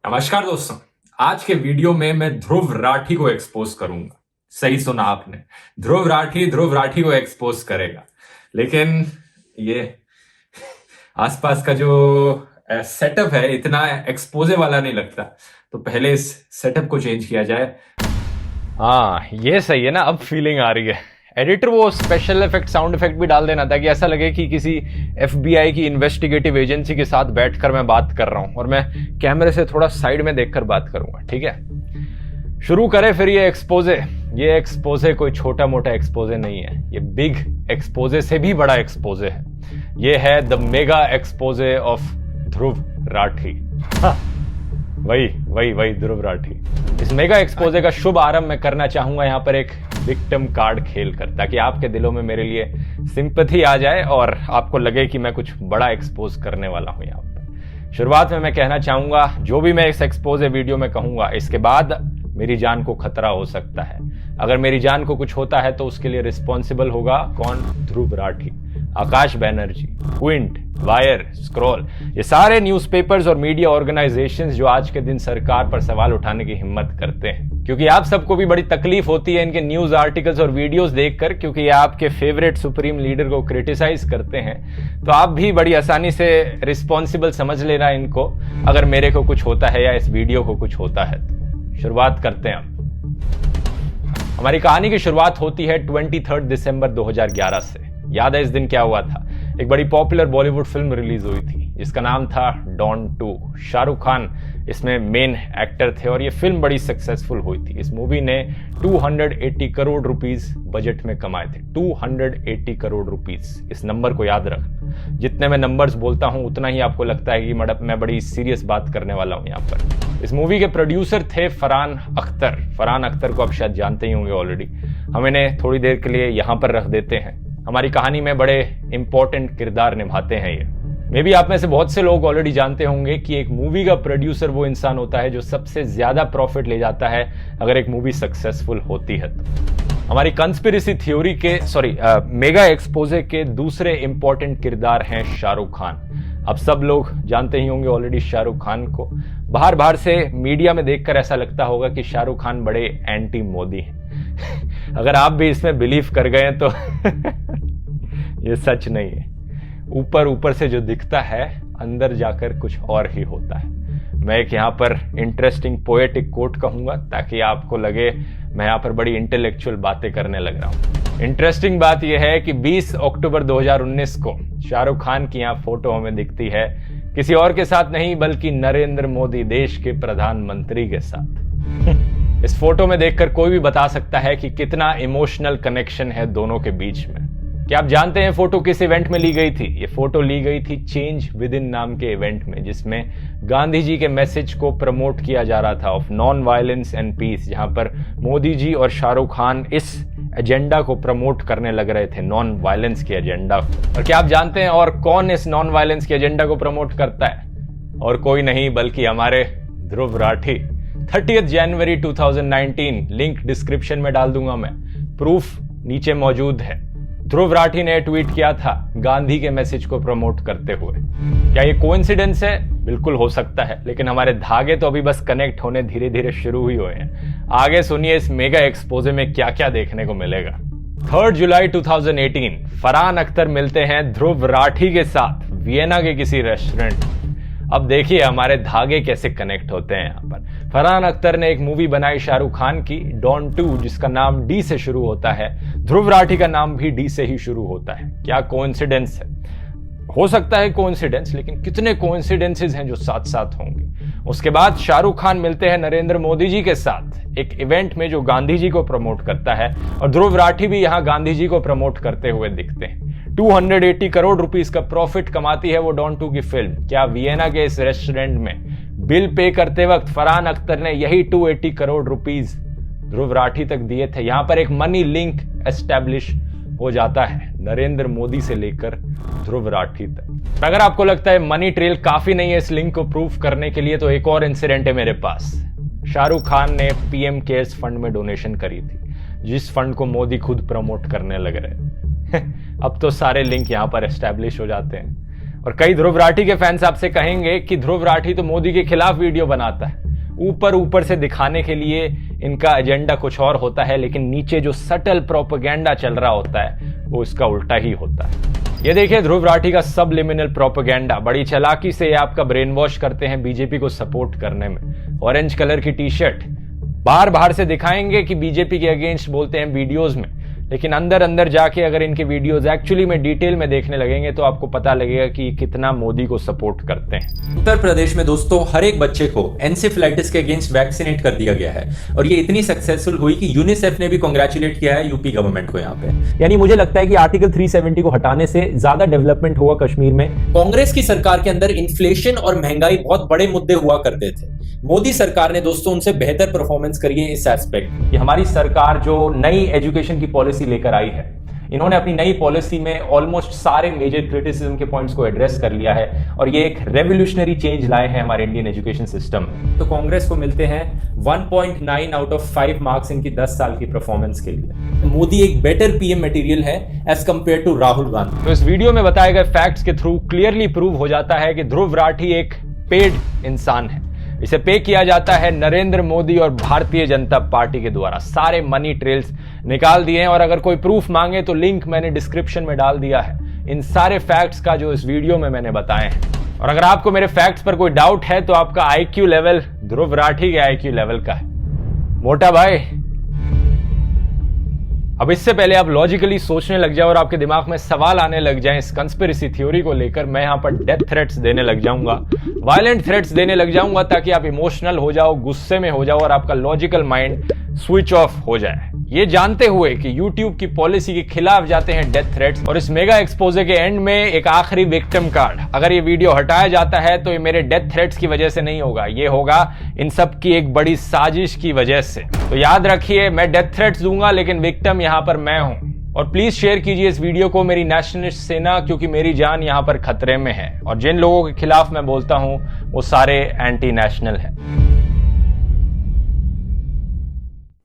नमस्कार दोस्तों। आज के वीडियो में मैं ध्रुव राठी को एक्सपोज करूंगा। सही सुना आपने, ध्रुव राठी को एक्सपोज करेगा। लेकिन ये आसपास का जो सेटअप है इतना एक्सपोजे वाला नहीं लगता, तो पहले इस सेटअप को चेंज किया जाए। हाँ, ये सही है ना। अब फीलिंग आ रही है। एडिटर वो स्पेशल इफेक्ट साउंड इफेक्ट भी डाल देना ताकि ऐसा लगे कि किसी FBI की इन्वेस्टिगेटिव एजेंसी के साथ बैठकर मैं बात कर रहा हूं और मैं कैमरे से थोड़ा साइड में देखकर बात करूंगा। ठीक है, शुरू करें फिर। ये एक्सपोजे कोई छोटा मोटा एक्सपोजे नहीं है, ये बिग एक्सपोजे से भी बड़ा एक्सपोजे है। ये है the mega exposé of Dhruv Rathee. वही ध्रुव राठी। इस मेगा एक्सपोजे का शुभ आरंभ मैं करना चाहूंगा यहाँ पर एक विक्टिम कार्ड खेल कर, ताकि आपके दिलों में मेरे लिए सिंपैथी आ जाए और आपको लगे कि मैं कुछ बड़ा एक्सपोज करने वाला हूं यहाँ पर। शुरुआत में मैं कहना चाहूंगा, जो भी मैं इस एक्सपोजे वीडियो में कहूंगा, इसके बाद मेरी जान को खतरा हो सकता है। अगर मेरी जान को कुछ होता है तो उसके लिए रिस्पॉन्सिबल होगा कौन? ध्रुव राठी, आकाश बैनर्जी, क्विंट, वायर, स्क्रॉल, ये सारे न्यूज़पेपर्स और मीडिया ऑर्गेनाइजेशंस जो आज के दिन सरकार पर सवाल उठाने की हिम्मत करते हैं। क्योंकि आप सबको भी बड़ी तकलीफ होती है इनके न्यूज आर्टिकल्स और वीडियोस देखकर, क्योंकि ये आपके फेवरेट सुप्रीम लीडर को क्रिटिसाइज करते हैं। तो आप भी बड़ी आसानी से रिस्पॉन्सिबल समझ लेना इनको, अगर मेरे को कुछ होता है या इस वीडियो को कुछ होता है तो। शुरुआत करते हैं। हमारी कहानी की शुरुआत होती है 23 दिसंबर 2011 से। याद है इस दिन क्या हुआ था? एक बड़ी पॉपुलर बॉलीवुड फिल्म रिलीज हुई थी जिसका नाम था डॉन 2। शाहरुख खान इसमें मेन एक्टर थे और ये फिल्म बड़ी सक्सेसफुल हुई थी। इस मूवी ने 280 करोड़ रुपीस बजट में कमाए थे। 280 करोड़ रुपीस, इस नंबर को याद रखना। जितने मैं नंबर्स बोलता हूं उतना ही आपको लगता है कि मैं बड़ी सीरियस बात करने वाला हूं यहाँ पर। इस मूवी के प्रोड्यूसर थे फरहान अख्तर। फरहान अख्तर को आप शायद जानते ही होंगे ऑलरेडी। हम इन्हें थोड़ी देर के लिए यहाँ पर रख देते हैं। हमारी कहानी में बड़े इंपॉर्टेंट किरदार निभाते हैं ये। मे बी आप में से बहुत से लोग ऑलरेडी जानते होंगे कि एक मूवी का प्रोड्यूसर वो इंसान होता है जो सबसे ज्यादा प्रॉफिट ले जाता है अगर एक मूवी सक्सेसफुल होती है तो। हमारी कंस्पिरेसी थ्योरी के मेगा एक्सपोजे के दूसरे इंपॉर्टेंट किरदार हैं शाहरुख खान। अब सब लोग जानते ही होंगे ऑलरेडी शाहरुख खान को। बाहर से मीडिया में देखकर ऐसा लगता होगा कि शाहरुख खान बड़े एंटी मोदी हैं। अगर आप भी इसमें बिलीव कर गए तो ये सच नहीं है। ऊपर से जो दिखता है अंदर जाकर कुछ और ही होता है। मैं एक यहाँ पर इंटरेस्टिंग पोएटिक कोट कहूंगा ताकि आपको लगे मैं यहाँ पर बड़ी इंटेलेक्चुअल बातें करने लग रहा हूँ। इंटरेस्टिंग बात यह है कि 20 अक्टूबर 2019 को शाहरुख खान की यहाँ फोटो हमें दिखती है किसी और के साथ नहीं बल्कि नरेंद्र मोदी, देश के प्रधानमंत्री के साथ। इस फोटो में देखकर कोई भी बता सकता है कि कितना इमोशनल कनेक्शन है दोनों के बीच में। क्या आप जानते हैं फोटो किस इवेंट में ली गई थी? ये फोटो ली गई थी चेंज विद इन नाम के इवेंट में, जिसमें गांधी जी के मैसेज को प्रमोट किया जा रहा था of non violence and peace, जहां पर मोदी जी और शाहरुख खान इस एजेंडा को प्रमोट करने लग रहे थे, नॉन वायलेंस के एजेंडा को। और क्या आप जानते हैं और कौन इस नॉन वायलेंस के एजेंडा को प्रमोट करता है? और कोई नहीं बल्कि हमारे ध्रुव राठी। 30 जनवरी 2019, लिंक डिस्क्रिप्शन में डाल दूंगा मैं, प्रूफ नीचे मौजूद है। ध्रुव राठी ने ट्वीट किया था गांधी के मैसेज को प्रमोट करते हुए। क्या ये कोइंसिडेंस है? बिल्कुल हो सकता है, लेकिन हमारे धागे तो अभी बस कनेक्ट होने धीरे धीरे शुरू ही हुए हैं। आगे सुनिए इस मेगा एक्सपोजे में क्या क्या देखने को मिलेगा। 3 जुलाई 2018, फरहान अख्तर मिलते हैं ध्रुव राठी के साथ वियना के किसी रेस्टोरेंट। अब देखिए हमारे धागे कैसे कनेक्ट होते हैं यहाँ पर। फरहान अख्तर ने एक मूवी बनाई शाहरुख खान की डॉन 2, जिसका नाम डी से शुरू होता है। ध्रुव राठी का नाम भी डी से ही शुरू होता है। क्या कोइंसिडेंस है? हो सकता है कोइंसिडेंस, लेकिन कितने कोइंसिडेंसेस हैं जो साथ साथ होंगे। उसके बाद शाहरुख खान मिलते हैं नरेंद्र मोदी जी के साथ एक इवेंट में जो गांधी जी को प्रमोट करता है, और ध्रुव राठी भी यहाँ गांधी जी को प्रमोट करते हुए दिखते हैं। 280 करोड़ रुपीस का प्रॉफिट कमाती है वो डॉन 2 की फिल्म। क्या वियना के इस रेस्टोरेंट में बिल पे करते वक्त फरहान अख्तर ने यही 280 करोड़ रुपीस ध्रुव राठी तक दिए थे? यहां पर एक मनी लिंक एस्टेब्लिश हो जाता है नरेंद्र मोदी से लेकर ध्रुव राठी तक। अगर आपको लगता है मनी ट्रेल काफी नहीं है इस लिंक को प्रूफ करने के लिए, तो एक और इंसिडेंट है मेरे पास। शाहरुख खान ने PM केयर्स फंड में डोनेशन करी थी, जिस फंड को मोदी खुद प्रमोट करने लग रहे। अब तो सारे लिंक यहां पर एस्टेब्लिश हो जाते हैं। और कई ध्रुव राठी के फैंस आपसे कहेंगे कि ध्रुव राठी तो मोदी के खिलाफ वीडियो बनाता है, ऊपर ऊपर से दिखाने के लिए इनका एजेंडा कुछ और होता है, लेकिन नीचे जो सटल प्रोपेगेंडा चल रहा होता है वो इसका उल्टा ही होता है। ये देखिए ध्रुव राठी का सबलिमिनल प्रोपेगेंडा, बड़ी चालाकी से ये आपका ब्रेन वॉश करते हैं बीजेपी को सपोर्ट करने में। ऑरेंज कलर की टी शर्ट बाहर बाहर से दिखाएंगे कि बीजेपी के अगेंस्ट बोलते हैं वीडियोज में, लेकिन अंदर अंदर जाके अगर इनके वीडियोस एक्चुअली में डिटेल में देखने लगेंगे तो आपको पता लगेगा कि कितना मोदी को सपोर्ट करते हैं। उत्तर प्रदेश में दोस्तों हर एक बच्चे को एनसेफेलाइटिस के अगेंस्ट वैक्सीनेट कर दिया गया है और ये इतनी सक्सेसफुल हुई कि यूनिसेफ ने भी कांग्रेचुलेट किया है यूपी गवर्नमेंट को यहाँ पे। यानी मुझे लगता है कि आर्टिकल 370 को हटाने से ज्यादा डेवलपमेंट होगा कश्मीर में। कांग्रेस की सरकार के अंदर इन्फ्लेशन और महंगाई बहुत बड़े मुद्दे हुआ करते थे। मोदी सरकार ने दोस्तों उनसे बेहतर परफॉर्मेंस करी है इस एस्पेक्ट। कि हमारी सरकार जो नई एजुकेशन की पॉलिसी लेकर आई है, इन्होंने अपनी नई पॉलिसी में ऑलमोस्ट सारे मेजर क्रिटिसिज्म के पॉइंट्स को एड्रेस कर लिया है और ये एक रेवोल्यूशनरी चेंज लाए हैं हमारे इंडियन एजुकेशन सिस्टम में। तो कांग्रेस को मिलते हैं 1.9 आउट ऑफ 5 मार्क्स इनकी 10 साल की परफॉर्मेंस के लिए। मोदी एक बेटर पीएम मटेरियल है as compared to Rahul Gandhi. तो इस वीडियो में बताए गए फैक्ट्स के थ्रू क्लियरली प्रूव हो जाता है कि ध्रुव राठी एक पेड इंसान है। इसे पे किया जाता है नरेंद्र मोदी और भारतीय जनता पार्टी के द्वारा। सारे मनी ट्रेल्स निकाल दिए हैं और अगर कोई प्रूफ मांगे तो लिंक मैंने डिस्क्रिप्शन में डाल दिया है इन सारे फैक्ट्स का जो इस वीडियो में मैंने बताए हैं। और अगर आपको मेरे फैक्ट्स पर कोई डाउट है तो आपका आईक्यू लेवल ध्रुव राठी के आईक्यू लेवल का है, मोटा भाई। अब इससे पहले आप लॉजिकली सोचने लग जाओ और आपके दिमाग में सवाल आने लग जाएं इस कंस्पिरेसी थ्योरी को लेकर, मैं यहां पर डेथ थ्रेट्स देने लग जाऊंगा, वायलेंट थ्रेट्स देने लग जाऊंगा ताकि आप इमोशनल हो जाओ, गुस्से में हो जाओ और आपका लॉजिकल माइंड स्विच ऑफ हो जाए। ये जानते हुए कि YouTube की पॉलिसी के खिलाफ जाते हैं डेथ थ्रेट्स। और इस मेगा एक्सपोजे के एंड में एक आखिरी विक्टिम कार्ड, अगर ये वीडियो हटाया जाता है तो ये मेरे डेथ थ्रेट्स की वजह से नहीं होगा, ये होगा इन सब की एक बड़ी साजिश की वजह से। तो याद रखिए मैं डेथ थ्रेट्स दूंगा लेकिन विक्टिम यहां पर मैं हूं। और प्लीज शेयर कीजिए इस वीडियो को मेरी नेशनलिस्ट सेना, क्योंकि मेरी जान यहां पर खतरे में है और जिन लोगों के खिलाफ मैं बोलता हूं वो सारे एंटी नेशनल हैं।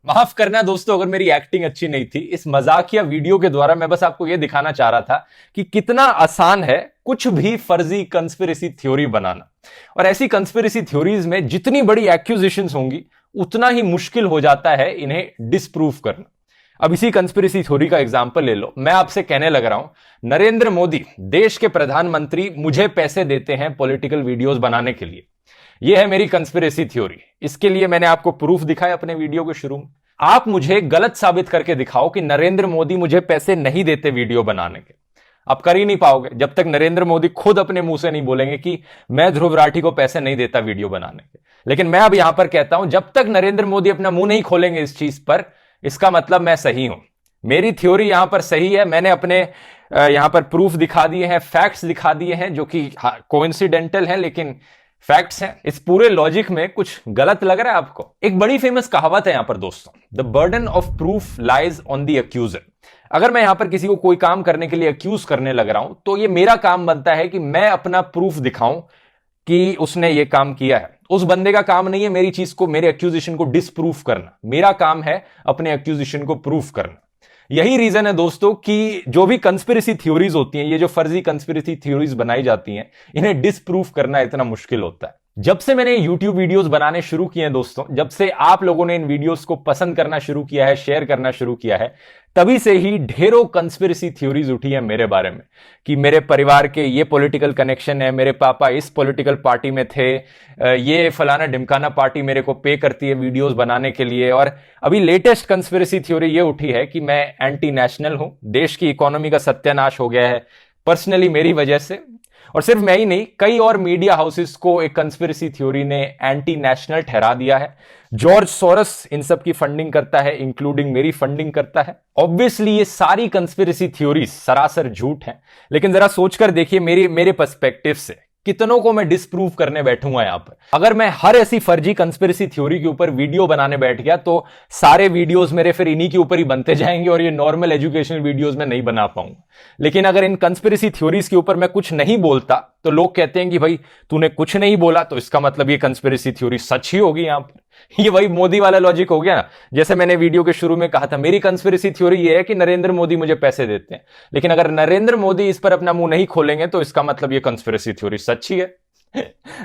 माफ करना दोस्तों अगर मेरी एक्टिंग अच्छी नहीं थी। इस मजाकिया वीडियो के द्वारा मैं बस आपको यह दिखाना चाह रहा था कि कितना आसान है कुछ भी फर्जी कंस्पिरेसी थ्योरी बनाना। और ऐसी कंस्पिरेसी थ्योरीज में जितनी बड़ी एक्यूजिशंस होंगी उतना ही मुश्किल हो जाता है इन्हें डिसप्रूव करना। अब इसी कंस्पिरेसी थ्योरी का एग्जांपल ले लो। मैं आपसे कहने लग रहा हूं नरेंद्र मोदी देश के प्रधानमंत्री मुझे पैसे देते हैं पॉलिटिकल वीडियोस बनाने के लिए। यह है मेरी कंस्पिरेसी थ्योरी। इसके लिए मैंने आपको प्रूफ दिखाया अपने वीडियो के शुरू में। आप मुझे गलत साबित करके दिखाओ कि नरेंद्र मोदी मुझे पैसे नहीं देते वीडियो बनाने के। आप कर ही नहीं पाओगे जब तक नरेंद्र मोदी खुद अपने मुंह से नहीं बोलेंगे कि मैं ध्रुव राठी को पैसे नहीं देता वीडियो बनाने के। लेकिन मैं अब यहां पर कहता हूं जब तक नरेंद्र मोदी अपना मुंह नहीं खोलेंगे इस चीज पर, इसका मतलब मैं सही हूं। मेरी थ्योरी यहां पर सही है। मैंने अपने यहां पर प्रूफ दिखा दिए हैं, फैक्ट्स दिखा दिए हैं जो कि कोइंसिडेंटल है लेकिन फैक्ट्स हैं। इस पूरे लॉजिक में कुछ गलत लग रहा है आपको? एक बड़ी फेमस कहावत है यहां पर दोस्तों, the burden of proof lies on the accuser. अगर मैं यहां पर किसी को कोई काम करने के लिए अक्यूज करने लग रहा हूं तो ये मेरा काम बनता है कि मैं अपना प्रूफ दिखाऊं कि उसने ये काम किया है। उस बंदे का काम नहीं है मेरी चीज को, मेरे एक्यूजिशन को डिसप्रूफ करना। मेरा काम है अपने एक्यूजिशन को प्रूफ करना। यही रीजन है दोस्तों कि जो भी कंस्पिरेसी थ्योरीज होती हैं, ये जो फर्जी कंस्पिरेसी थ्योरीज बनाई जाती हैं, इन्हें डिसप्रूफ करना इतना मुश्किल होता है। जब से मैंने YouTube वीडियोस बनाने शुरू किए हैं दोस्तों, जब से आप लोगों ने इन वीडियोस को पसंद करना शुरू किया है, शेयर करना शुरू किया है, तभी से ही ढेरों कंस्पिरेसी थ्योरीज उठी है मेरे बारे में कि मेरे परिवार के ये पॉलिटिकल कनेक्शन है, मेरे पापा इस पॉलिटिकल पार्टी में थे, ये फलाना ढिमकाना पार्टी मेरे को पे करती है वीडियोस बनाने के लिए। और अभी लेटेस्ट कंस्पिरेसी थ्योरी ये उठी है कि मैं एंटी नेशनल हूं, देश की इकोनॉमी का सत्यानाश हो गया है पर्सनली मेरी वजह से। और सिर्फ मैं ही नहीं, कई और मीडिया हाउसेस को एक कंस्पिरेसी थ्योरी ने एंटी नेशनल ठहरा दिया है। जॉर्ज सोरस इन सब की फंडिंग करता है, इंक्लूडिंग मेरी फंडिंग करता है। ऑब्वियसली ये सारी कंस्पिरेसी थ्योरीज सरासर झूठ हैं, लेकिन जरा सोचकर देखिए मेरे पर्सपेक्टिव से कितनों को मैं डिसप्रूव करने बैठूंगा यहां पर। अगर मैं हर ऐसी फर्जी कंस्पिरेसी थ्योरी के ऊपर वीडियो बनाने बैठ गया तो सारे वीडियोस मेरे फिर इन्हीं के ऊपर ही बनते जाएंगे और ये नॉर्मल एजुकेशनल वीडियोस में नहीं बना पाऊंगा। लेकिन अगर इन कंस्पिरेसी थ्योरीज के ऊपर मैं कुछ नहीं बोलता तो लोग कहते हैं कि भाई तूने कुछ नहीं बोला तो इसका मतलब ये कंस्पिरेसी थ्योरी सच ही होगी यहां पर। ये वही मोदी वाला लॉजिक हो गया ना। जैसे मैंने वीडियो के शुरू में कहा था, मेरी कंस्पिरेसी थ्योरी ये है कि नरेंद्र मोदी मुझे पैसे देते हैं, लेकिन अगर नरेंद्र मोदी इस पर अपना मुंह नहीं खोलेंगे तो इसका मतलब ये कंस्पिरेसी थ्योरी सच्ची है।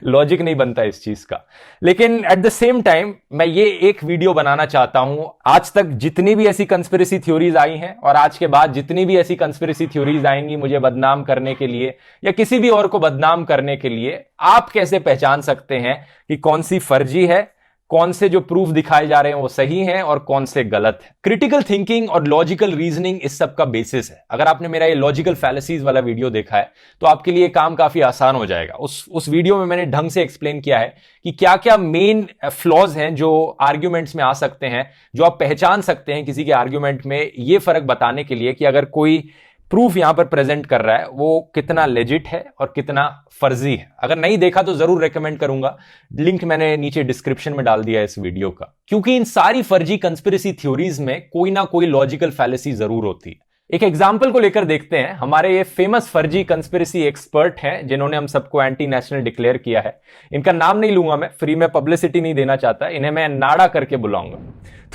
लॉजिक नहीं बनता इस चीज का। लेकिन एट द सेम टाइम मैं ये एक वीडियो बनाना चाहता हूं, आज तक जितनी भी ऐसी कंस्पिरेसी थ्योरीज आई हैं और आज के बाद जितनी भी ऐसी कंस्पिरेसी थ्योरीज आएंगी मुझे बदनाम करने के लिए या किसी भी और को बदनाम करने के लिए, आप कैसे पहचान सकते हैं कि कौन सी फर्जी है, कौन से जो प्रूफ दिखाए जा रहे हैं वो सही हैं और कौन से गलत है। क्रिटिकल थिंकिंग और लॉजिकल रीजनिंग इस सब का बेसिस है। अगर आपने मेरा ये लॉजिकल फैलेसीज वाला वीडियो देखा है तो आपके लिए काम काफी आसान हो जाएगा। उस वीडियो में मैंने ढंग से एक्सप्लेन किया है कि क्या क्या मेन फ्लॉज हैं जो आर्ग्यूमेंट्स में आ सकते हैं, जो आप पहचान सकते हैं किसी के आर्ग्यूमेंट में, ये फर्क बताने के लिए कि अगर कोई प्रूफ यहां पर प्रेजेंट कर रहा है वो कितना लेजिट है और कितना फर्जी है। अगर नहीं देखा तो जरूर रेकमेंड करूंगा, लिंक मैंने नीचे डिस्क्रिप्शन में डाल दिया है इस वीडियो का। क्योंकि इन सारी फर्जी कंस्पिरेसी थ्योरीज में कोई ना कोई लॉजिकल फैलेसी जरूर होती है। एक एग्जाम्पल को लेकर देखते हैं। हमारे ये फेमस फर्जी कंस्पिरेसी एक्सपर्ट हैं जिन्होंने हम सबको एंटी नेशनल डिक्लेयर किया है। इनका नाम नहीं लूंगा मैं, फ्री में पब्लिसिटी नहीं देना चाहता, इन्हें मैं नाडा करके बुलाऊंगा।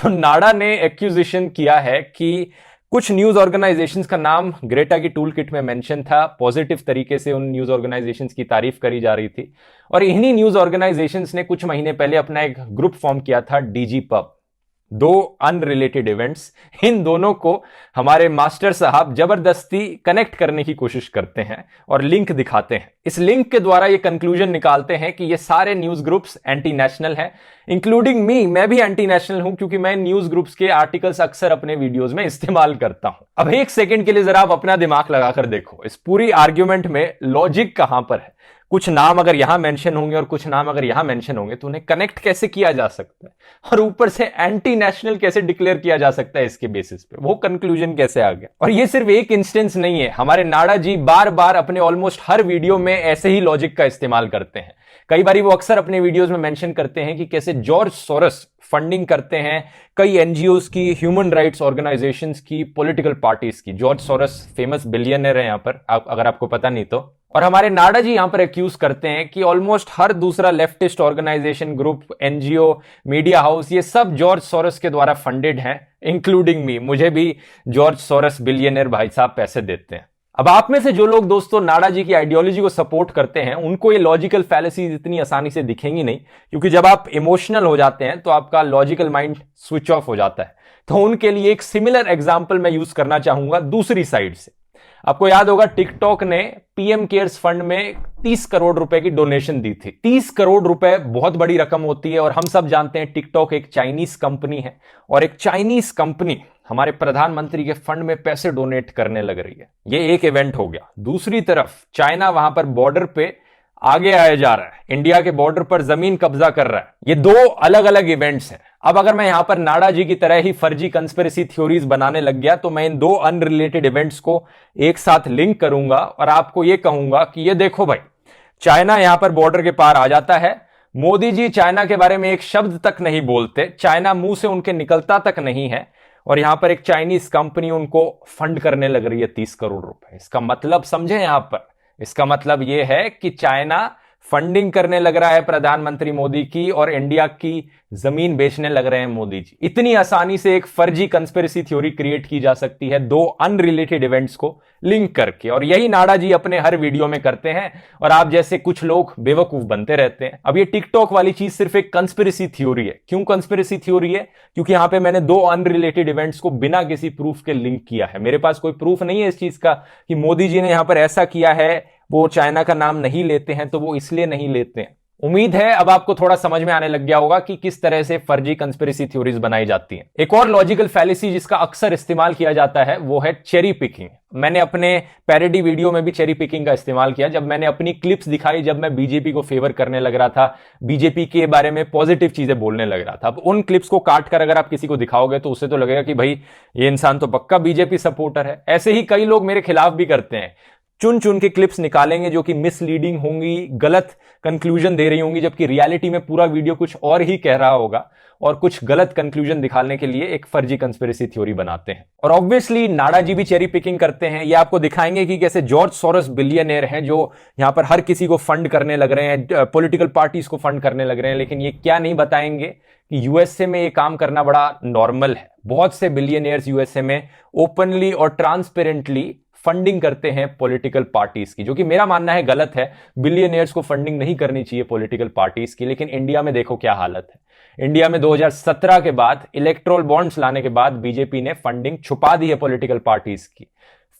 तो नाडा ने एक्यूजिशन किया है कि कुछ न्यूज ऑर्गेनाइजेशंस का नाम ग्रेटा की टूल किट में मेंशन था, पॉजिटिव तरीके से उन न्यूज ऑर्गेनाइजेशंस की तारीफ करी जा रही थी, और इन्हीं न्यूज ऑर्गेनाइजेशंस ने कुछ महीने पहले अपना एक ग्रुप फॉर्म किया था, डीजी पब। दो अनरिलेटेड इवेंट्स, इन दोनों को हमारे मास्टर साहब जबरदस्ती कनेक्ट करने की कोशिश करते हैं और लिंक दिखाते हैं। इस लिंक के द्वारा ये कंक्लूजन निकालते हैं कि ये सारे न्यूज ग्रुप्स एंटी नेशनल हैं, इंक्लूडिंग मी। मैं भी एंटी नेशनल हूं क्योंकि मैं न्यूज ग्रुप्स के आर्टिकल्स अक्सर अपने वीडियोस में इस्तेमाल करता हूं। अब एक सेकंड के लिए जरा आप अपना दिमाग लगाकर देखो, इस पूरी आर्ग्यूमेंट में लॉजिक कहां पर है। कुछ नाम अगर यहां मेंशन होंगे और कुछ नाम अगर यहां मेंशन होंगे तो उन्हें कनेक्ट कैसे किया जा सकता है, और ऊपर से एंटी नेशनल कैसे डिक्लेयर किया जा सकता है इसके बेसिस पे, वो कंक्लूजन कैसे आ गया। और ये सिर्फ एक इंस्टेंस नहीं है, हमारे नाडा जी बार बार अपने ऑलमोस्ट हर वीडियो में ऐसे ही लॉजिक का इस्तेमाल करते हैं। कई बार वो अक्सर अपने वीडियोस में मेंशन करते हैं कि कैसे जॉर्ज सोरस फंडिंग करते हैं कई एनजीओज की, ह्यूमन राइट्स ऑर्गेनाइजेशंस की, पॉलिटिकल पार्टीज की। जॉर्ज सोरस फेमस बिलियनर है यहां पर, अगर आपको पता नहीं तो। और हमारे नाडा जी यहां पर एक्यूज करते हैं कि ऑलमोस्ट हर दूसरा leftist organisation, group, NGO, media house, ये सब जॉर्ज सोरस के द्वारा फंडेड हैं, इंक्लूडिंग मी। मुझे भी जॉर्ज सोरस बिलियनर भाई साहब पैसे देते हैं। अब आप में से जो लोग दोस्तों नाडा जी की आइडियोलॉजी को सपोर्ट करते हैं उनको ये लॉजिकल फैलेसीज इतनी आसानी से दिखेंगी नहीं, क्योंकि जब आप इमोशनल हो जाते हैं तो आपका लॉजिकल माइंड स्विच ऑफ हो जाता है। तो उनके लिए एक सिमिलर एग्जांपल मैं यूज करना चाहूंगा दूसरी साइड से। आपको याद होगा टिकटॉक ने पीएम केयर्स फंड में 30 करोड़ रुपए की डोनेशन दी थी। 30 करोड़ रुपए बहुत बड़ी रकम होती है, और हम सब जानते हैं टिकटॉक एक चाइनीज कंपनी है, और एक चाइनीज कंपनी हमारे प्रधानमंत्री के फंड में पैसे डोनेट करने लग रही है। ये एक इवेंट हो गया। दूसरी तरफ चाइना वहां पर बॉर्डर पे आगे आया जा रहा है, इंडिया के बॉर्डर पर जमीन कब्जा कर रहा है। ये दो अलग अलग इवेंट्स हैं। अब अगर मैं यहां पर नाडा जी की तरह ही फर्जी कंस्पिरेसी थ्योरीज बनाने लग गया तो मैं इन दो अनरिलेटेड इवेंट्स को एक साथ लिंक करूंगा और आपको यह कहूंगा कि ये देखो भाई, चाइना यहां पर बॉर्डर के पार आ जाता है, मोदी जी चाइना के बारे में एक शब्द तक नहीं बोलते, चाइना मुंह से उनके निकलता तक नहीं है, और यहां पर एक चाइनीज कंपनी उनको फंड करने लग रही है 30 करोड़ रुपए। इसका मतलब समझे यहां पर, इसका मतलब यह है कि चाइना फंडिंग करने लग रहा है प्रधानमंत्री मोदी की, और इंडिया की जमीन बेचने लग रहे हैं मोदी जी। इतनी आसानी से एक फर्जी कंस्पिरेसी थ्योरी क्रिएट की जा सकती है दो अनरिलेटेड इवेंट्स को लिंक करके, और यही नाडा जी अपने हर वीडियो में करते हैं, और आप जैसे कुछ लोग बेवकूफ बनते रहते हैं। अब ये टिकटॉक वाली चीज सिर्फ एक कंस्पिरेसी थ्योरी है। क्यों कंस्पिरेसी थ्योरी है? क्योंकि यहां पे मैंने दो अनरिलेटेड इवेंट्स को बिना किसी प्रूफ के लिंक किया है। मेरे पास कोई प्रूफ नहीं है इस चीज का कि मोदी जी ने यहां पर ऐसा किया है, वो चाइना का नाम नहीं लेते हैं तो वो इसलिए नहीं लेते हैं। उम्मीद है अब आपको थोड़ा समझ में आने लग गया होगा कि किस तरह से फर्जी कंस्पिरेसी थ्योरीज बनाई जाती हैं। एक और लॉजिकल फैलेसी जिसका अक्सर इस्तेमाल किया जाता है वो है चेरी पिकिंग। मैंने अपने पैरोडी वीडियो में भी चेरी पिकिंग का इस्तेमाल किया, जब मैंने अपनी क्लिप्स दिखाई, जब मैं बीजेपी को फेवर करने लग रहा था, बीजेपी के बारे में पॉजिटिव चीजें बोलने लग रहा था। अब उन क्लिप्स को काट कर अगर आप किसी को दिखाओगे तो उसे तो लगेगा कि भाई ये इंसान तो पक्का बीजेपी सपोर्टर है। ऐसे ही कई लोग मेरे खिलाफ भी करते हैं। चुन चुन के क्लिप्स निकालेंगे जो कि मिसलीडिंग होंगी, गलत कंक्लूजन दे रही होंगी, जबकि रियलिटी में पूरा वीडियो कुछ और ही कह रहा होगा, और कुछ गलत कंक्लूजन दिखाने के लिए एक फर्जी कंस्पिरेसी थ्योरी बनाते हैं। और ऑब्वियसली नाडा जी भी चेरी पिकिंग करते हैं। ये आपको दिखाएंगे कि कैसे जॉर्ज सोरोस बिलियनियर हैं जो यहां पर हर किसी को फंड करने लग रहे हैं, पॉलिटिकल पार्टीज को फंड करने लग रहे हैं, लेकिन ये क्या नहीं बताएंगे कि यूएसए में ये काम करना बड़ा नॉर्मल है। बहुत से बिलियनियर्स यूएसए में ओपनली और ट्रांसपेरेंटली फंडिंग करते हैं पॉलिटिकल पार्टीज की, जो कि मेरा मानना है गलत है। बिलियनियर्स को फंडिंग नहीं करनी चाहिए पॉलिटिकल पार्टीज की। लेकिन इंडिया में देखो क्या हालत है। इंडिया में 2017 के बाद इलेक्ट्रोल बॉन्ड्स लाने के बाद बीजेपी ने फंडिंग छुपा दी है पॉलिटिकल पार्टीज की।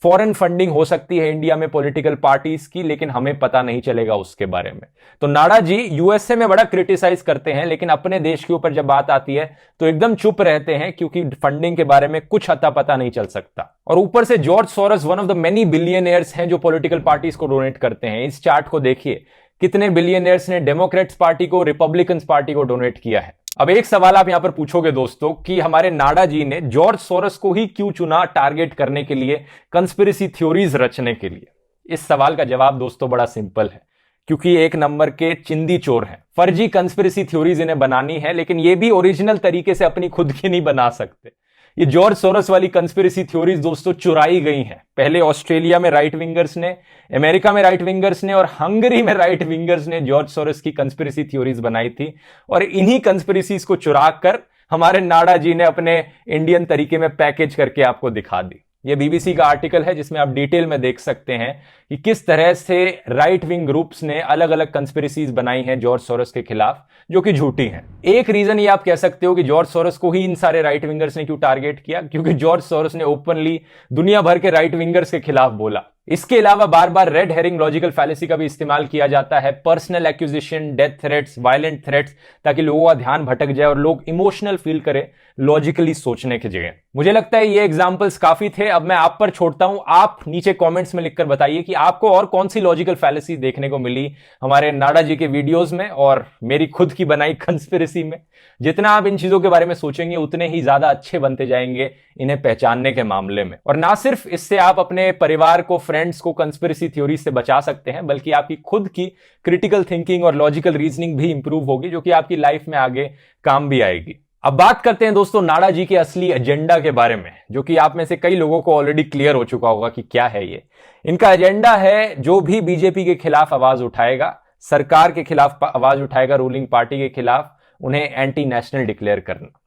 फॉरेन फंडिंग हो सकती है इंडिया में पॉलिटिकल पार्टीज की, लेकिन हमें पता नहीं चलेगा उसके बारे में। तो नाडा जी यूएसए में बड़ा क्रिटिसाइज करते हैं, लेकिन अपने देश के ऊपर जब बात आती है तो एकदम चुप रहते हैं, क्योंकि फंडिंग के बारे में कुछ अता पता नहीं चल सकता। और ऊपर से George Soros one of the many billionaires हैं जो पॉलिटिकल पार्टीज को डोनेट करते हैं। इस चार्ट को देखिए, कितने बिलियनियर्स ने डेमोक्रेट्स पार्टी को, रिपब्लिकन पार्टी को डोनेट किया है। अब एक सवाल आप यहां पर पूछोगे दोस्तों कि हमारे नाडा जी ने जॉर्ज सोरोस को ही क्यों चुना टारगेट करने के लिए, कंस्पिरेसी थ्योरीज रचने के लिए। इस सवाल का जवाब दोस्तों बड़ा सिंपल है, क्योंकि एक नंबर के चिंदी चोर हैं। फर्जी कंस्पिरेसी थ्योरीज इन्हें बनानी है, लेकिन ये भी ओरिजिनल तरीके से अपनी खुद की नहीं बना सकते। ये जॉर्ज सोरोस वाली कंस्पिरेसी थ्योरीज दोस्तों चुराई गई हैं। पहले ऑस्ट्रेलिया में राइट विंगर्स ने, अमेरिका में राइट विंगर्स ने और हंगरी में राइट विंगर्स ने जॉर्ज सोरोस की कंस्पिरेसी थ्योरीज बनाई थी, और इन्हीं कंस्पिरेसीज को चुरा कर हमारे नाडा जी ने अपने इंडियन तरीके में पैकेज करके आपको दिखा दी। ये बीबीसी का आर्टिकल है जिसमें आप डिटेल में देख सकते हैं कि किस तरह से राइट विंग ग्रुप्स ने अलग अलग कंस्पिरेसीज बनाई हैं जॉर्ज सोरोस के खिलाफ, जो कि झूठी हैं। एक रीजन ये आप कह सकते हो कि जॉर्ज सोरोस को ही इन सारे राइट विंगर्स ने क्यों टारगेट किया, क्योंकि जॉर्ज सोरोस ने ओपनली दुनिया भर के राइट विंगर्स के खिलाफ बोला। इसके अलावा बार बार रेड हेरिंग लॉजिकल फैलेसी का भी इस्तेमाल किया जाता है, personal accusation, death threats, violent threats, ताकि लोगों का ध्यान भटक जाए और लोग इमोशनल फील करें लॉजिकली सोचने की जगह। मुझे लगता है ये एग्जांपल्स काफी थे। अब मैं आप पर छोड़ता हूं, आप नीचे कमेंट्स में लिखकर बताइए कि आपको और कौन सी लॉजिकल फैलेसी देखने को मिली हमारे नाडा जी के वीडियोस में और मेरी खुद की बनाई कंस्पिरेसी में। जितना आप इन चीजों के बारे में सोचेंगे उतने ही ज्यादा अच्छे बनते जाएंगे इन्हें पहचानने के मामले में। और ना सिर्फ इससे आप अपने परिवार को, फ्रेंड्स को कंस्पिरेसी थ्योरी से बचा सकते हैं, बल्कि आपकी खुद की क्रिटिकल थिंकिंग और लॉजिकल रीजनिंग भी इंप्रूव होगी, जो कि आपकी लाइफ में आगे काम भी आएगी। अब बात करते हैं दोस्तों नाडा जी के असली एजेंडा के बारे में, जो कि आप में से कई लोगों को ऑलरेडी क्लियर हो चुका होगा कि क्या है ये। इनका एजेंडा है, जो भी बीजेपी के खिलाफ आवाज उठाएगा, सरकार के खिलाफ आवाज उठाएगा, रूलिंग पार्टी के खिलाफ, उन्हें एंटी नेशनल डिक्लेयर करना।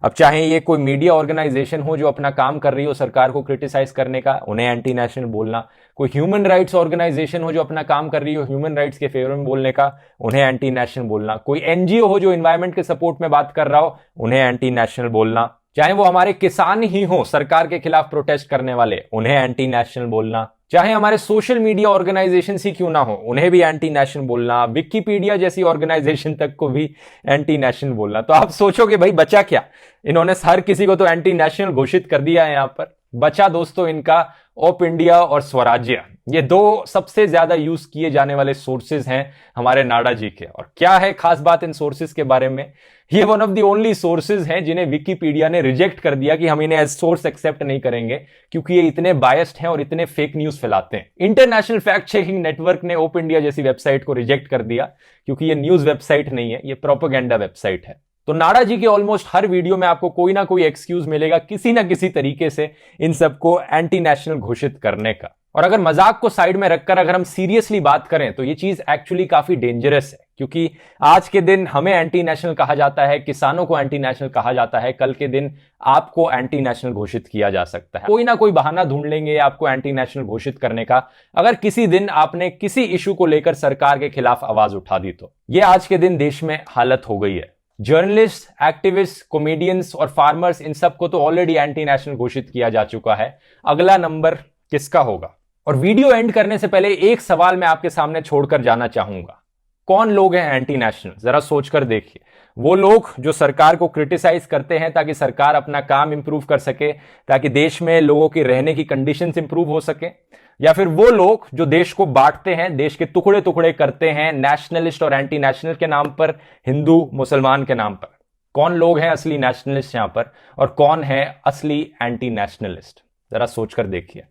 अब चाहे ये कोई मीडिया ऑर्गेनाइजेशन हो जो अपना काम कर रही हो सरकार को क्रिटिसाइज करने का, उन्हें एंटी नेशनल बोलना। कोई ह्यूमन राइट्स ऑर्गेनाइजेशन हो जो अपना काम कर रही हो ह्यूमन राइट्स के फेवर में बोलने का, उन्हें एंटी नेशनल बोलना। कोई एनजीओ हो जो एनवायरमेंट के सपोर्ट में बात कर रहा हो, उन्हें एंटी नेशनल बोलना। चाहे वो हमारे किसान ही हो सरकार के खिलाफ प्रोटेस्ट करने वाले, उन्हें एंटी नेशनल बोलना। चाहे हमारे सोशल मीडिया ऑर्गेनाइजेशन ही क्यों ना हो, उन्हें भी एंटी नेशनल बोलना। विकिपीडिया जैसी ऑर्गेनाइजेशन तक को भी एंटी नेशनल बोलना। तो आप सोचोगे भाई बचा क्या, इन्होंने हर किसी को तो एंटी नेशनल घोषित कर दिया है। यहां पर बचा दोस्तों इनका ओप इंडिया और स्वराज्य। ये दो सबसे ज्यादा यूज किए जाने वाले सोर्सेज हैं हमारे नाडा जी के। और क्या है खास बात इन सोर्सेज के बारे में, ये one of the only sources हैं जिन्हें विकिपीडिया ने रिजेक्ट कर दिया कि हम इन्हें एज सोर्स एक्सेप्ट नहीं करेंगे, क्योंकि ये इतने बायस्ड हैं और इतने फेक न्यूज फैलाते हैं। इंटरनेशनल फैक्ट चेकिंग नेटवर्क ने ओप इंडिया जैसी वेबसाइट को रिजेक्ट कर दिया, क्योंकि ये न्यूज वेबसाइट नहीं है, ये प्रोपेगेंडा वेबसाइट है। तो नाडा जी के ऑलमोस्ट हर वीडियो में आपको कोई ना कोई एक्सक्यूज मिलेगा किसी ना किसी तरीके से इन सबको एंटी नेशनल घोषित करने का। और अगर मजाक को साइड में रखकर अगर हम सीरियसली बात करें तो ये चीज एक्चुअली काफी डेंजरस है, क्योंकि आज के दिन हमें एंटी नेशनल कहा जाता है, किसानों को एंटी नेशनल कहा जाता है, कल के दिन आपको एंटी नेशनल घोषित किया जा सकता है। कोई ना कोई बहाना ढूंढ लेंगे आपको एंटी नेशनल घोषित करने का, अगर किसी दिन आपने किसी इशू को लेकर सरकार के खिलाफ आवाज उठा दी तो। ये आज के दिन देश में हालत हो गई है। जर्नलिस्ट, एक्टिविस्ट, कॉमेडियंस और फार्मर्स, इन सबको तो ऑलरेडी एंटी नेशनल घोषित किया जा चुका है। अगला नंबर किसका होगा? और वीडियो एंड करने से पहले एक सवाल मैं आपके सामने छोड़कर जाना चाहूंगा। कौन लोग हैं एंटी नेशनल? जरा सोचकर देखिए। वो लोग जो सरकार को क्रिटिसाइज करते हैं ताकि सरकार अपना काम इंप्रूव कर सके, ताकि देश में लोगों की रहने की कंडीशंस इंप्रूव हो सके, या फिर वो लोग जो देश को बांटते हैं, देश के टुकड़े टुकड़े करते हैं नेशनलिस्ट और एंटी नेशनल के नाम पर, हिंदू मुसलमान के नाम पर? कौन लोग हैं असली नेशनलिस्ट यहां पर और कौन है असली एंटी नेशनलिस्ट? जरा सोचकर देखिए।